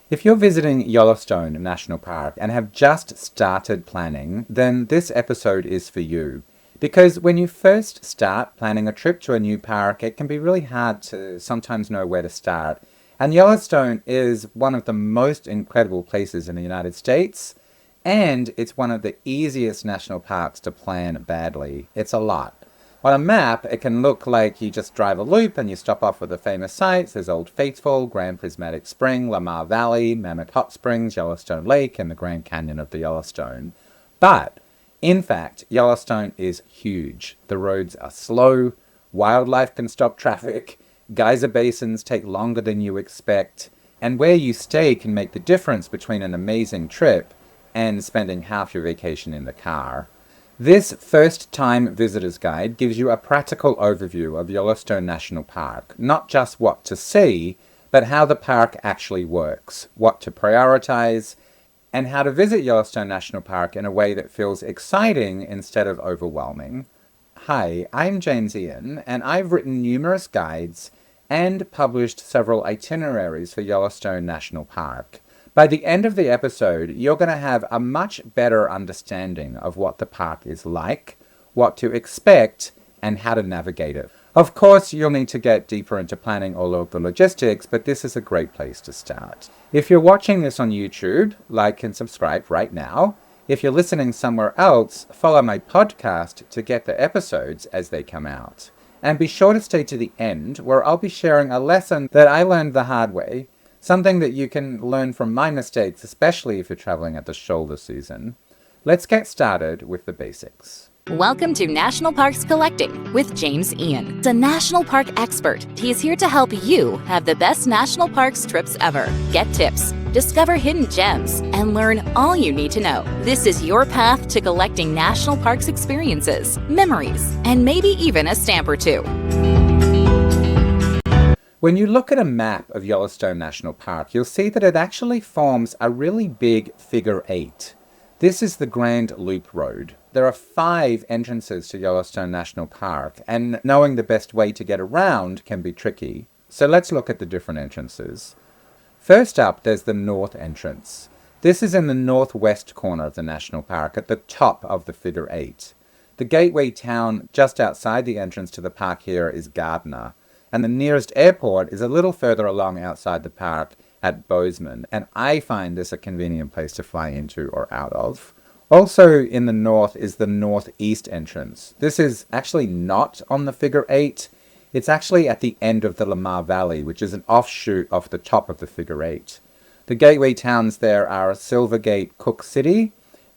If you're visiting Yellowstone National Park and have just started planning, then this episode is for you. Because when you first start planning a trip to a new park, it can be really hard to sometimes know where to start. And Yellowstone is one of the most incredible places in the United States, and it's one of the easiest national parks to plan badly. It's a lot. On a map, it can look like you just drive a loop and you stop off with the famous sites. There's Old Faithful, Grand Prismatic Spring, Lamar Valley, Mammoth Hot Springs, Yellowstone Lake, and the Grand Canyon of the Yellowstone. But, in fact, Yellowstone is huge. The roads are slow, wildlife can stop traffic, geyser basins take longer than you expect, and where you stay can make the difference between an amazing trip and spending half your vacation in the car. This first-time visitor's guide gives you a practical overview of Yellowstone National Park, not just what to see, but how the park actually works, what to prioritize, and how to visit Yellowstone National Park in a way that feels exciting instead of overwhelming. Hi, I'm James Ian, and I've written numerous guides and published several itineraries for Yellowstone National Park. By the end of the episode, you're going to have a much better understanding of what the park is like, what to expect, and how to navigate it. Of course, you'll need to get deeper into planning all of the logistics, but this is a great place to start. If you're watching this on YouTube, like and subscribe right now. If you're listening somewhere else, follow my podcast to get the episodes as they come out. And be sure to stay to the end, where I'll be sharing a lesson that I learned the hard way, something that you can learn from my mistakes, especially if you're traveling at the shoulder season. Let's get started with the basics. Welcome to National Parks Collecting with James Ian, the national park expert. He's here to help you have the best national parks trips ever. Get tips, discover hidden gems, and learn all you need to know. This is your path to collecting national parks experiences, memories, and maybe even a stamp or two. When you look at a map of Yellowstone National Park, you'll see that it actually forms a really big figure 8. This is the Grand Loop Road. There are 5 entrances to Yellowstone National Park, and knowing the best way to get around can be tricky. So let's look at the different entrances. First up, there's the north entrance. This is in the northwest corner of the national park, at the top of the figure 8. The gateway town just outside the entrance to the park here is Gardner, and the nearest airport is a little further along outside the park at Bozeman, and I find this a convenient place to fly into or out of. Also in the north is the northeast entrance. This is actually not on the figure 8. It's actually at the end of the Lamar Valley, which is an offshoot off the top of the figure 8. The gateway towns there are Silvergate, Cook City,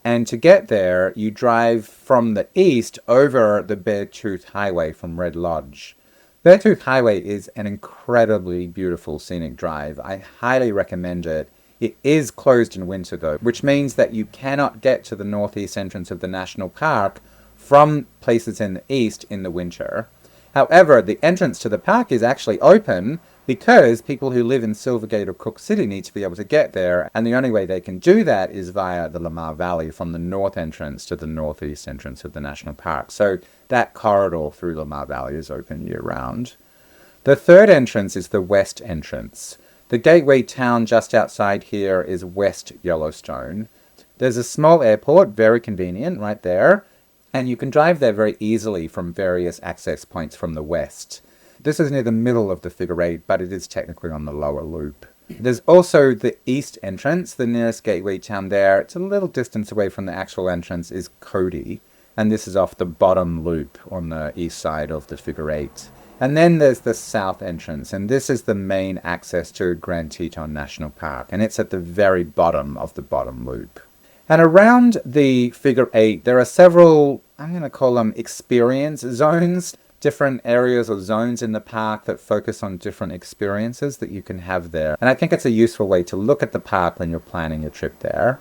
and to get there, you drive from the east over the Beartooth Highway from Red Lodge. Beartooth Highway is an incredibly beautiful scenic drive. I highly recommend it. It is closed in winter though, which means that you cannot get to the northeast entrance of the national park from places in the east in the winter. However, the entrance to the park is actually open because people who live in Silvergate or Cook City need to be able to get there, and the only way they can do that is via the Lamar Valley from the north entrance to the northeast entrance of the national park. So that corridor through Lamar Valley is open year-round. The third entrance is the west entrance. The gateway town just outside here is West Yellowstone. There's a small airport, very convenient, right there, and you can drive there very easily from various access points from the west. This is near the middle of the figure 8, but it is technically on the lower loop. There's also the east entrance, the nearest gateway town there. It's a little distance away from the actual entrance is Cody, and this is off the bottom loop on the east side of the figure 8. And then there's the south entrance, and this is the main access to Grand Teton National Park, and it's at the very bottom of the bottom loop. And around the figure 8, there are several, I'm going to call them experience zones, different areas or zones in the park that focus on different experiences that you can have there. And I think it's a useful way to look at the park when you're planning your trip there.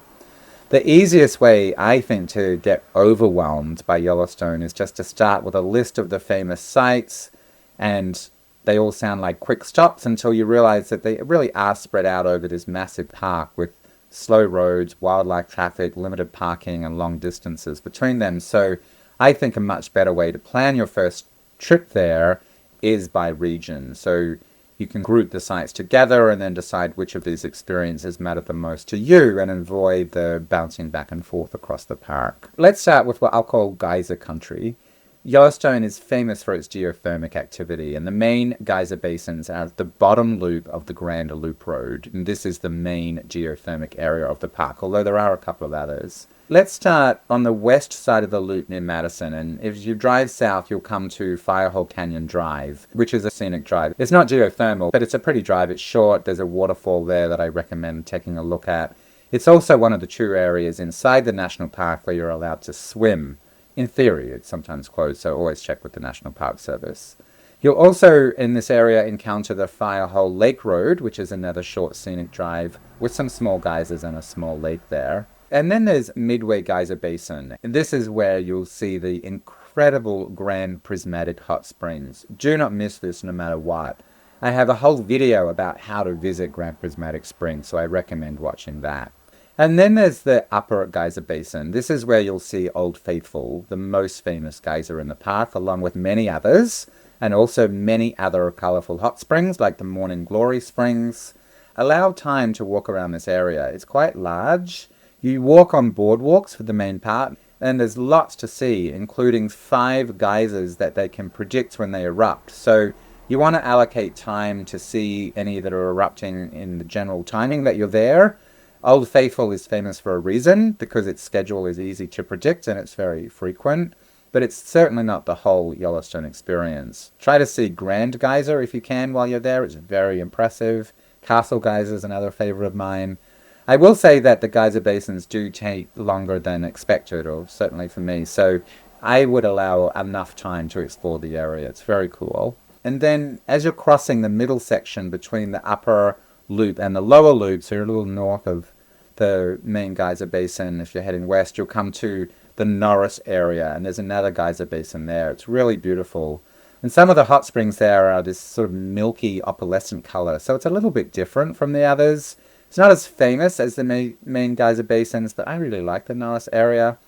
The easiest way, I think, to get overwhelmed by Yellowstone is just to start with a list of the famous sites, and they all sound like quick stops until you realize that they really are spread out over this massive park with slow roads, wildlife traffic, limited parking, and long distances between them. So I think a much better way to plan your first trip there is by region. So You can group the sites together and then decide which of these experiences matter the most to you and avoid the bouncing back and forth across the park. Let's start with what I'll call Geyser Country. Yellowstone is famous for its geothermic activity, and the main geyser basins are at the bottom loop of the Grand Loop Road, and this is the main geothermic area of the park, although there are a couple of others. Let's start on the west side of the loop near Madison, and if you drive south, you'll come to Firehole Canyon Drive, which is a scenic drive. It's not geothermal, but it's a pretty drive. It's short. There's a waterfall there that I recommend taking a look at. It's also one of the 2 areas inside the national park where you're allowed to swim. In theory, it's sometimes closed, so always check with the National Park Service. You'll also, in this area, encounter the Firehole Lake Road, which is another short scenic drive with some small geysers and a small lake there. And then there's Midway Geyser Basin. And this is where you'll see the incredible Grand Prismatic hot springs. Do not miss this no matter what. I have a whole video about how to visit Grand Prismatic Springs, so I recommend watching that. And then there's the Upper Geyser Basin. This is where you'll see Old Faithful, the most famous geyser in the park, along with many others, and also many other colorful hot springs like the Morning Glory Springs. Allow time to walk around this area. It's quite large. You walk on boardwalks for the main part, and there's lots to see, including 5 geysers that they can predict when they erupt. So you want to allocate time to see any that are erupting in the general timing that you're there. Old Faithful is famous for a reason, because its schedule is easy to predict and it's very frequent, but it's certainly not the whole Yellowstone experience. Try to see Grand Geyser if you can while you're there. It's very impressive. Castle Geyser is another favorite of mine. I will say that the geyser basins do take longer than expected, or certainly for me, so I would allow enough time to explore the area. It's very cool. And then as you're crossing the middle section between the upper loop and the lower loop, so you're a little north of the main geyser basin, if you're heading west, you'll come to the Norris area, and there's another geyser basin there. It's really beautiful. And some of the hot springs there are this sort of milky opalescent color, so it's a little bit different from the others. It's not as famous as the main geyser basins, but I really like the Norris area.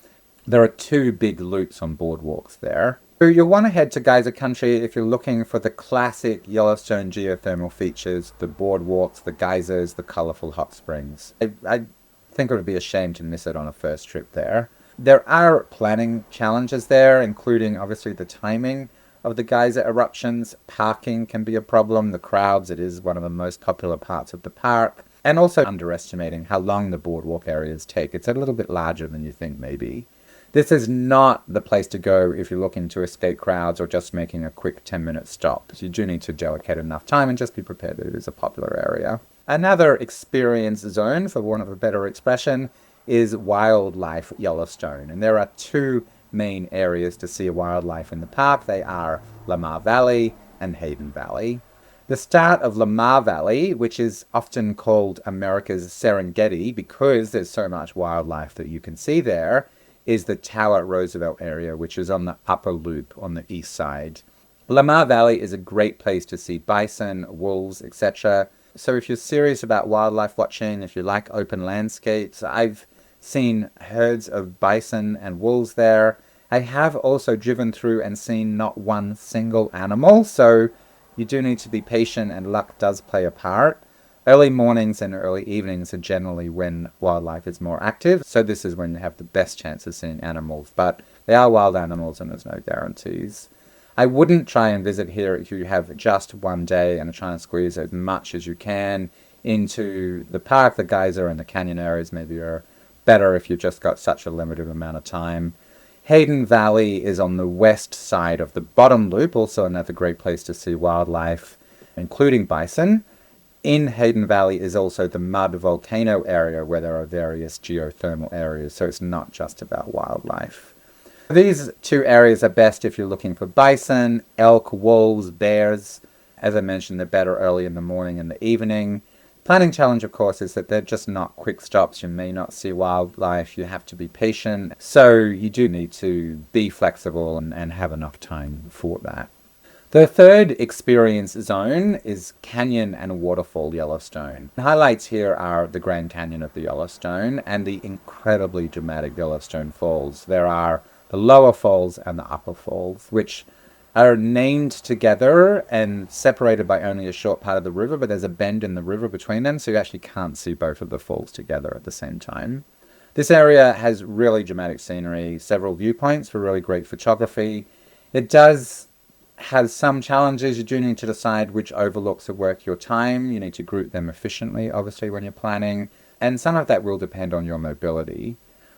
There are 2 big loops on boardwalks there. So you'll want to head to Geyser Country if you're looking for the classic Yellowstone geothermal features, the boardwalks, the geysers, the colorful hot springs. I think it would be a shame to miss it on a first trip there. There are planning challenges there, including obviously the timing of the geyser eruptions. Parking can be a problem. The crowds, it is one of the most popular parts of the park. And also underestimating how long the boardwalk areas take. It's a little bit larger than you think maybe. This is not the place to go if you're looking to escape crowds or just making a quick 10-minute stop. So you do need to dedicate enough time and just be prepared that it is a popular area. Another experience zone, for want of a better expression, is Wildlife Yellowstone. And there are 2 main areas to see wildlife in the park. They are Lamar Valley and Hayden Valley. The start of Lamar Valley, which is often called America's Serengeti because there's so much wildlife that you can see there, is the Tower Roosevelt area, which is on the upper loop on the east side. Lamar Valley is a great place to see bison, wolves, etc. So if you're serious about wildlife watching, if you like open landscapes, I've seen herds of bison and wolves there. I have also driven through and seen not one single animal, so you do need to be patient, and luck does play a part. Early mornings and early evenings are generally when wildlife is more active, so this is when you have the best chance of seeing animals, but they are wild animals and there's no guarantees. I wouldn't try and visit here if you have just one day and try and squeeze as much as you can into the park. The geyser and the canyon areas maybe are better if you've just got such a limited amount of time. Hayden Valley is on the west side of the bottom loop, also another great place to see wildlife, including bison. In Hayden Valley is also the Mud Volcano area where there are various geothermal areas, so it's not just about wildlife. These 2 areas are best if you're looking for bison, elk, wolves, bears. As I mentioned, they're better early in the morning and the evening. Planning challenge, of course, is that they're just not quick stops. You may not see wildlife. You have to be patient. So you do need to be flexible and have enough time for that. The third experience zone is Canyon and Waterfall Yellowstone. The highlights here are the Grand Canyon of the Yellowstone and the incredibly dramatic Yellowstone Falls. There are the lower falls and the upper falls, which are named together and separated by only a short part of the river, but there's a bend in the river between them, so you actually can't see both of the falls together at the same time. This area has really dramatic scenery, several viewpoints for really great photography. It does have some challenges. You do need to decide which overlooks are worth your time. You need to group them efficiently, obviously, when you're planning. And some of that will depend on your mobility.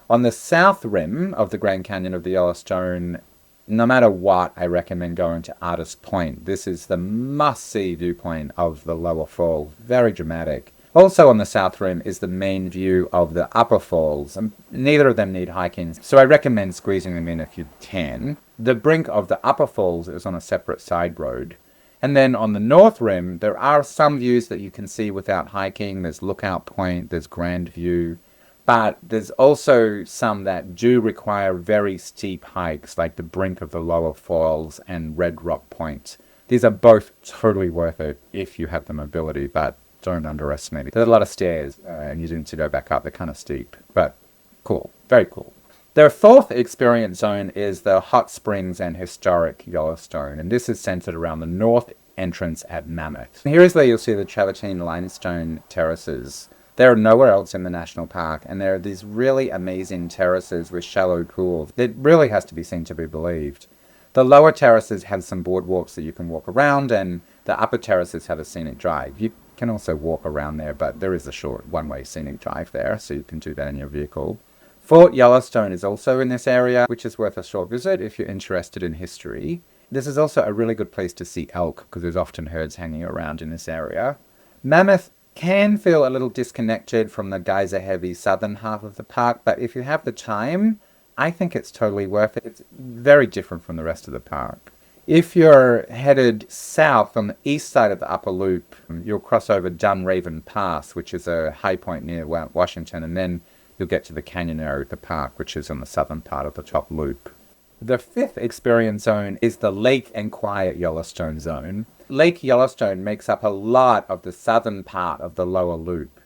On the south rim of the Grand Canyon of the Yellowstone, no matter what, I recommend going to Artist Point. This is the must-see viewpoint of the lower fall. Very dramatic. Also on the south rim is the main view of the upper falls. Neither of them need hiking, so I recommend squeezing them in if you can. The brink of the upper falls is on a separate side road. And then on the north rim, there are some views that you can see without hiking. There's Lookout Point, there's Grand View. But there's also some that do require very steep hikes, like the brink of the lower falls and Red Rock Point. These are both totally worth it if you have the mobility, but don't underestimate it. There's a lot of stairs, and you need to go back up. They're kind of steep, but cool. Very cool. Their fourth experience zone is the Hot Springs and Historic Yellowstone, and this is centered around the north entrance at Mammoth. And here is where you'll see the travertine limestone terraces. They're nowhere else in the national park, and there are these really amazing terraces with shallow pools. It really has to be seen to be believed. The lower terraces have some boardwalks that you can walk around, and the upper terraces have a scenic drive. You can also walk around there, but there is a short one-way scenic drive there, so you can do that in your vehicle. Fort Yellowstone is also in this area, which is worth a short visit if you're interested in history. This is also a really good place to see elk, because there's often herds hanging around in this area. Mammoth can feel a little disconnected from the geyser-heavy southern half of the park, but if you have the time, I think it's totally worth it. It's very different from the rest of the park. If you're headed south on the east side of the upper loop, you'll cross over Dunraven Pass, which is a high point near Washington, and then you'll get to the canyon area of the park, which is on the southern part of the top loop. The fifth experience zone is the Lake and Quiet Yellowstone Zone. Lake Yellowstone makes up a lot of the southern part of the lower loop.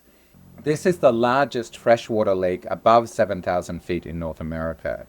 This is the largest freshwater lake above 7,000 feet in North America.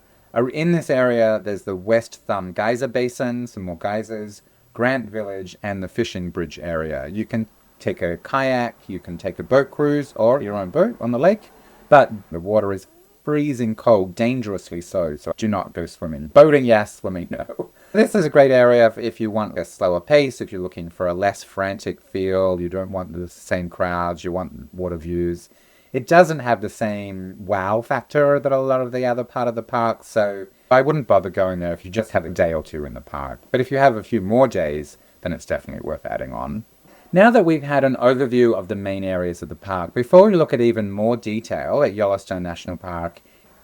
In this area, there's the West Thumb Geyser Basin, some more geysers, Grant Village, and the Fishing Bridge area. You can take a kayak, you can take a boat cruise, or your own boat on the lake, but the water is freezing cold, dangerously so do not go swimming. Boating, yes. Swimming, no. This is a great area if you want a slower pace, if you're looking for a less frantic feel, you don't want the same crowds, you want water views. It doesn't have the same wow factor that a lot of the other part of the park, so I wouldn't bother going there if you just have a day or two in the park. But if you have a few more days, then it's definitely worth adding on. Now that we've had an overview of the main areas of the park, before we look at even more detail at Yellowstone National Park,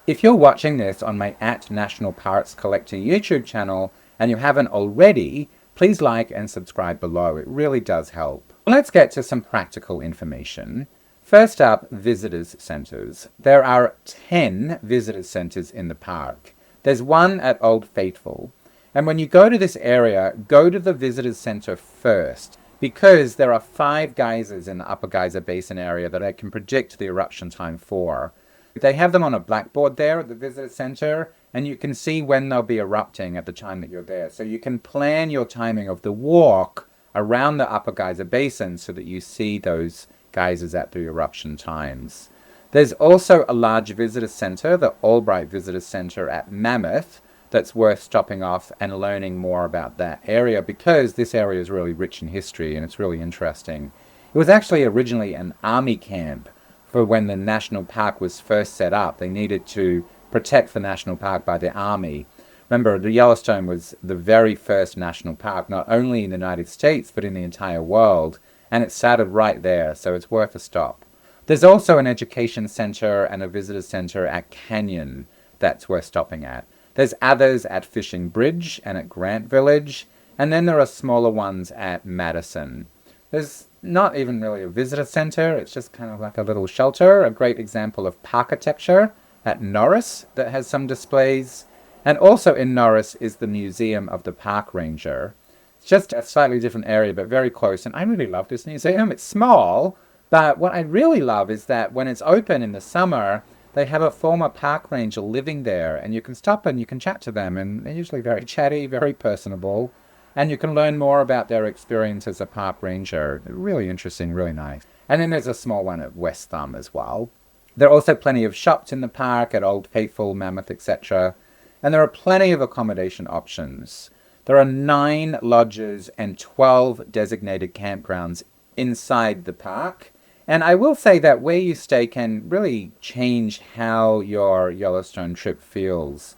if you're watching this on my @National Parks Collector YouTube channel and you haven't already, please like and subscribe below. It really does help. Let's get to some practical information. First up, visitors centers. There are 10 visitor centers in the park. There's one at Old Faithful. And when you go to this area, go to the visitor center first, because there are 5 geysers in the Upper Geyser Basin area that I can predict the eruption time for. They have them on a blackboard there at the visitor center, and you can see when they'll be erupting at the time that you're there. So you can plan your timing of the walk around the Upper Geyser Basin so that you see those geysers at the eruption times. There's also a large visitor center, the Albright Visitor Center at Mammoth, that's worth stopping off and learning more about that area, because this area is really rich in history and it's really interesting. It was actually originally an army camp for when the national park was first set up. They needed to protect the national park by the army. Remember, the Yellowstone was the very first national park, not only in the United States, but in the entire world, and it started right there, so it's worth a stop. There's also an education center and a visitor center at Canyon that's worth stopping at. There's others at Fishing Bridge and at Grant Village, and then there are smaller ones at Madison. There's not even really a visitor center, it's just kind of like a little shelter. A great example of parkitecture at Norris that has some displays. And also in Norris is the Museum of the Park Ranger. It's just a slightly different area, but very close. And I really love this museum. It's small, but what I really love is that when it's open in the summer, they have a former park ranger living there, and you can stop and you can chat to them, and they're usually very chatty, very personable. And you can learn more about their experience as a park ranger. Really interesting, really nice. And then there's a small one at West Thumb as well. There are also plenty of shops in the park at Old Faithful, Mammoth, etc. And there are plenty of accommodation options. There are 9 lodges and 12 designated campgrounds inside the park. And I will say that where you stay can really change how your Yellowstone trip feels.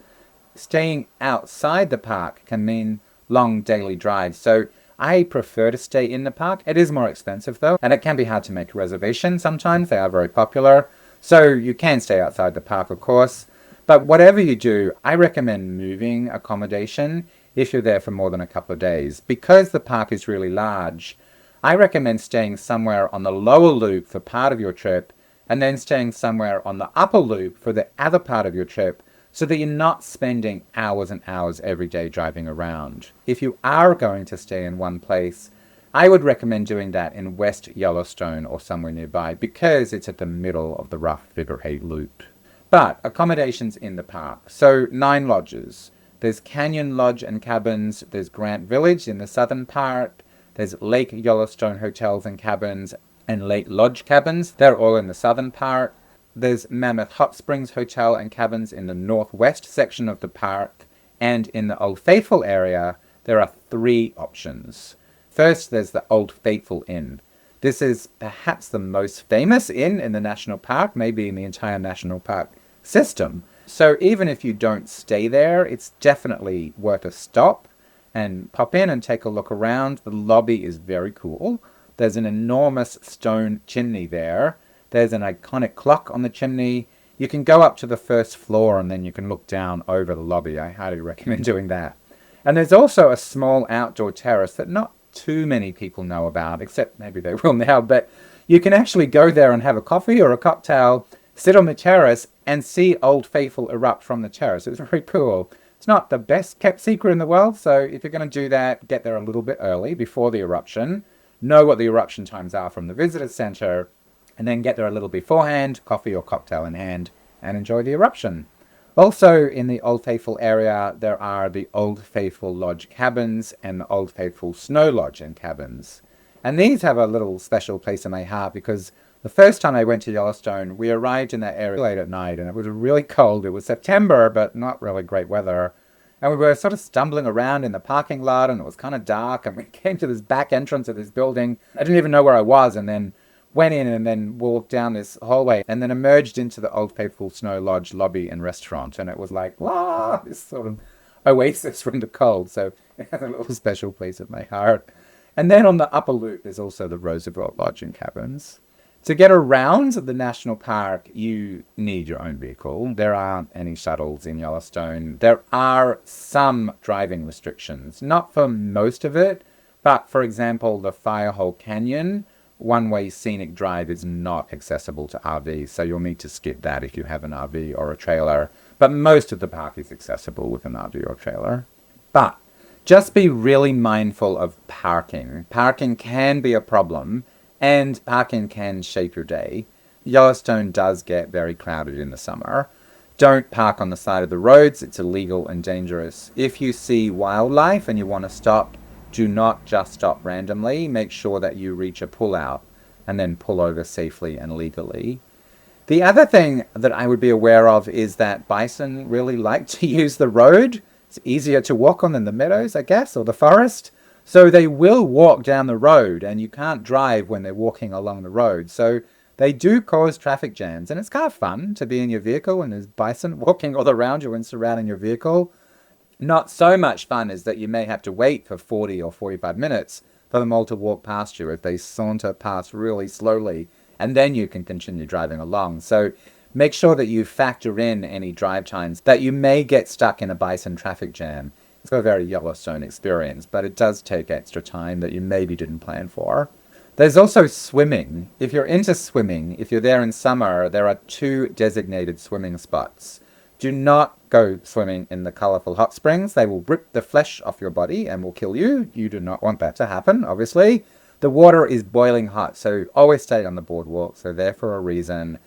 Staying outside the park can mean long daily drives. So I prefer to stay in the park. It is more expensive though, and it can be hard to make a reservation sometimes. They are very popular. So you can stay outside the park, of course. But whatever you do, I recommend moving accommodation if you're there for more than a couple of days. Because the park is really large, I recommend staying somewhere on the lower loop for part of your trip and then staying somewhere on the upper loop for the other part of your trip so that you're not spending hours and hours every day driving around. If you are going to stay in one place, I would recommend doing that in West Yellowstone or somewhere nearby because it's at the middle of the rough figure 8 loop. But accommodations in the park. So 9 lodges. There's Canyon Lodge and Cabins. There's Grant Village in the southern part. There's Lake Yellowstone Hotels and Cabins and Lake Lodge Cabins. They're all in the southern part. There's Mammoth Hot Springs Hotel and Cabins in the northwest section of the park. And in the Old Faithful area, there are 3 options. First, there's the Old Faithful Inn. This is perhaps the most famous inn in the national park, maybe in the entire national park system. So even if you don't stay there, it's definitely worth a stop and pop in and take a look around. The lobby is very cool. There's an enormous stone chimney there. There's an iconic clock on the chimney. You can go up to the first floor and then you can look down over the lobby. I highly recommend doing that. And there's also a small outdoor terrace that not too many people know about, except maybe they will now, but you can actually go there and have a coffee or a cocktail, sit on the terrace and see Old Faithful erupt from the terrace. It's very cool. It's not the best kept secret in the world, so if you're going to do that, get there a little bit early before the eruption, know what the eruption times are from the visitor center, and then get there a little beforehand, coffee or cocktail in hand, and enjoy the eruption. Also in the Old Faithful area, there are the Old Faithful Lodge Cabins and the Old Faithful Snow Lodge and Cabins. And these have a little special place in my heart because the first time I went to Yellowstone, we arrived in that area late at night and it was really cold. It was September, but not really great weather. And we were sort of stumbling around in the parking lot and it was kind of dark and we came to this back entrance of this building. I didn't even know where I was and then went in and then walked down this hallway and then emerged into the Old Faithful Snow Lodge lobby and restaurant. And it was like, wow, this sort of oasis from the cold. So it has a little special place in my heart. And then on the upper loop, there's also the Roosevelt Lodge and Cabins. To get around the national park, you need your own vehicle. There aren't any shuttles in Yellowstone. There are some driving restrictions, not for most of it, but for example, the Firehole Canyon, one-way scenic drive is not accessible to RVs, so you'll need to skip that if you have an RV or a trailer. But most of the park is accessible with an RV or trailer. But just be really mindful of parking. Parking can be a problem, and parking can shape your day. Yellowstone does get very crowded in the summer. Don't park on the side of the roads. It's illegal and dangerous. If you see wildlife and you want to stop, do not just stop randomly. Make sure that you reach a pullout and then pull over safely and legally. The other thing that I would be aware of is that bison really like to use the road. It's easier to walk on than the meadows, I guess, or the forest. So they will walk down the road and you can't drive when they're walking along the road. So they do cause traffic jams and it's kind of fun to be in your vehicle and there's bison walking all around you and surrounding your vehicle. Not so much fun is that you may have to wait for 40 or 45 minutes for them all to walk past you if they saunter past really slowly, and then you can continue driving along. So make sure that you factor in any drive times that you may get stuck in a bison traffic jam. It's a very Yellowstone experience, but it does take extra time that you maybe didn't plan for. There's also swimming. If you're into swimming, if you're there in summer, there are 2 designated swimming spots. Do not go swimming in the colorful hot springs. They will rip the flesh off your body and will kill you. You do not want that to happen, obviously. The water is boiling hot, so always stay on the boardwalk. They're there for a reason.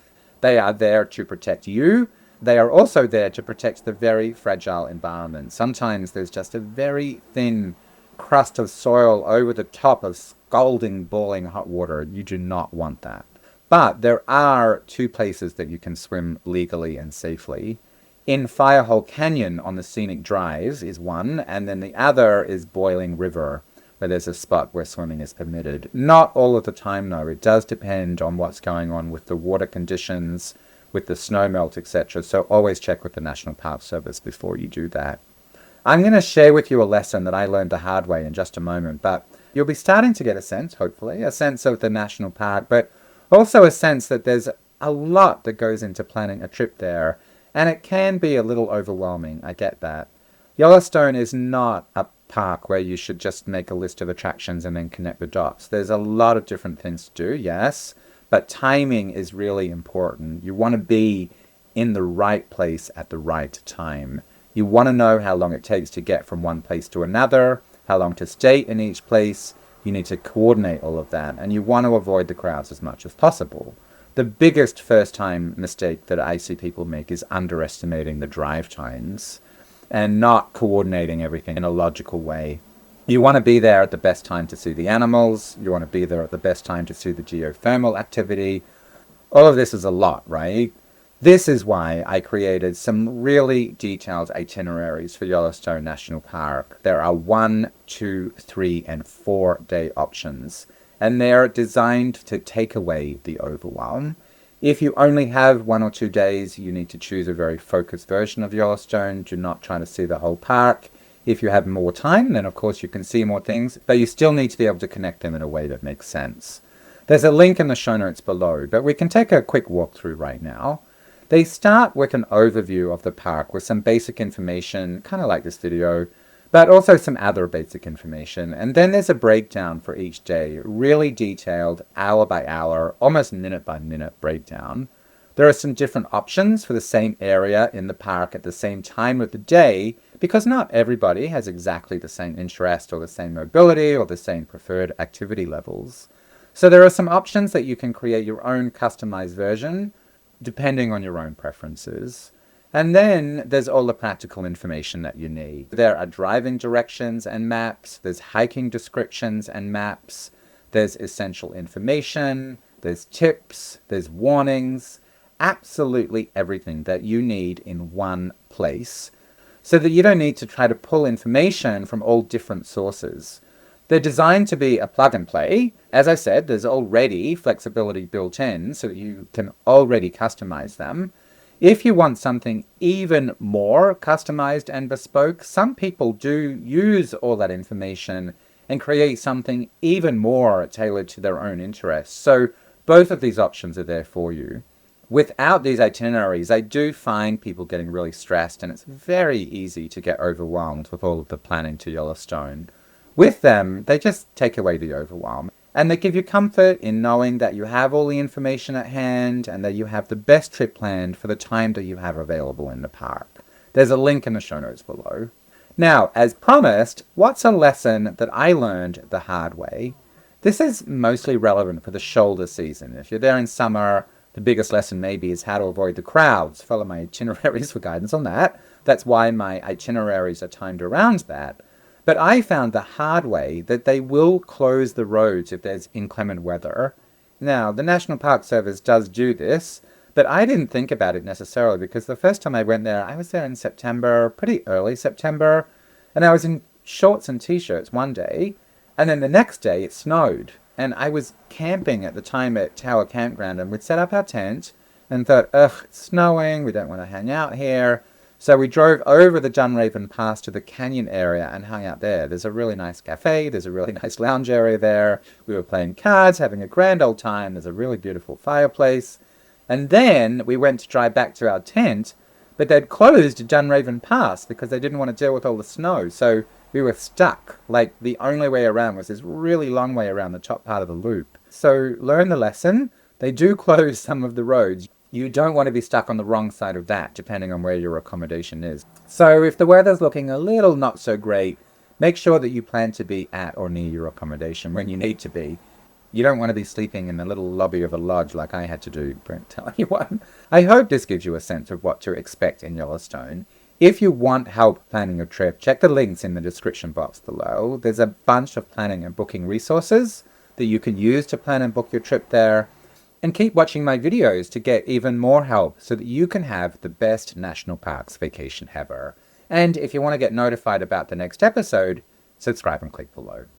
They are there to protect you. They are also there to protect the very fragile environment. Sometimes there's just a very thin crust of soil over the top of scalding, boiling hot water. You do not want that. But there are two places that you can swim legally and safely. In Firehole Canyon on the Scenic Drives is one, and then the other is Boiling River, where there's a spot where swimming is permitted. Not all of the time, though. It does depend on what's going on with the water conditions, with the snowmelt, etc. So always check with the National Park Service before you do that. I'm going to share with you a lesson that I learned the hard way in just a moment, but you'll be starting to get a sense, hopefully, a sense of the national park, but also a sense that there's a lot that goes into planning a trip there, and it can be a little overwhelming. I get that. Yellowstone is not a park where you should just make a list of attractions and then connect the dots. There's a lot of different things to do, yes, but timing is really important. You want to be in the right place at the right time. You want to know how long it takes to get from one place to another, how long to stay in each place. You need to coordinate all of that, and you want to avoid the crowds as much as possible. The biggest first-time mistake that I see people make is underestimating the drive times and not coordinating everything in a logical way. You want to be there at the best time to see the animals. You want to be there at the best time to see the geothermal activity. All of this is a lot, right? This is why I created some really detailed itineraries for Yellowstone National Park. There are 1, 2, 3, and 4 day options, and they're designed to take away the overwhelm. If you only have 1 or 2 days, you need to choose a very focused version of Yellowstone. Do not try to see the whole park. If you have more time, then of course you can see more things, but you still need to be able to connect them in a way that makes sense. There's a link in the show notes below, but we can take a quick walkthrough right now. They start with an overview of the park with some basic information, kind of like this video, but also some other basic information. And then there's a breakdown for each day, really detailed, hour by hour, almost minute by minute breakdown. There are some different options for the same area in the park at the same time of the day, because not everybody has exactly the same interest or the same mobility or the same preferred activity levels. So there are some options that you can create your own customized version, depending on your own preferences. And then there's all the practical information that you need. There are driving directions and maps, there's hiking descriptions and maps, there's essential information, there's tips, there's warnings, absolutely everything that you need in one place, so that you don't need to try to pull information from all different sources. They're designed to be a plug and play. As I said, there's already flexibility built in, so that you can already customize them. If you want something even more customized and bespoke, some people do use all that information and create something even more tailored to their own interests. So both of these options are there for you. Without these itineraries, I do find people getting really stressed, and it's very easy to get overwhelmed with all of the planning to Yellowstone. With them, they just take away the overwhelm, and they give you comfort in knowing that you have all the information at hand and that you have the best trip planned for the time that you have available in the park. There's a link in the show notes below. Now, as promised, what's a lesson that I learned the hard way? This is mostly relevant for the shoulder season. If you're there in summer, the biggest lesson maybe is how to avoid the crowds. Follow my itineraries for guidance on that. That's why my itineraries are timed around that. But I found the hard way that they will close the roads if there's inclement weather. Now, the National Park Service does do this, but I didn't think about it necessarily, because the first time I went there, I was there in September, pretty early September, and I was in shorts and t-shirts one day, and then the next day it snowed. And I was camping at the time at Tower Campground, and we'd set up our tent and thought, ugh, it's snowing, we don't want to hang out here. So we drove over the Dunraven Pass to the canyon area and hung out there. There's a really nice cafe, there's a really nice lounge area there. We were playing cards, having a grand old time. There's a really beautiful fireplace. And then we went to drive back to our tent, but they'd closed Dunraven Pass because they didn't want to deal with all the snow. So we were stuck. Like, the only way around was this really long way around the top part of the loop. So learn the lesson. They do close some of the roads. You don't want to be stuck on the wrong side of that, depending on where your accommodation is. So if the weather's looking a little not so great, make sure that you plan to be at or near your accommodation when you need to be. You don't want to be sleeping in the little lobby of a lodge like I had to do, Brent, tell you what. I hope this gives you a sense of what to expect in Yellowstone. If you want help planning your trip, check the links in the description box below. There's a bunch of planning and booking resources that you can use to plan and book your trip there. And keep watching my videos to get even more help so that you can have the best national parks vacation ever. And if you want to get notified about the next episode, subscribe and click below.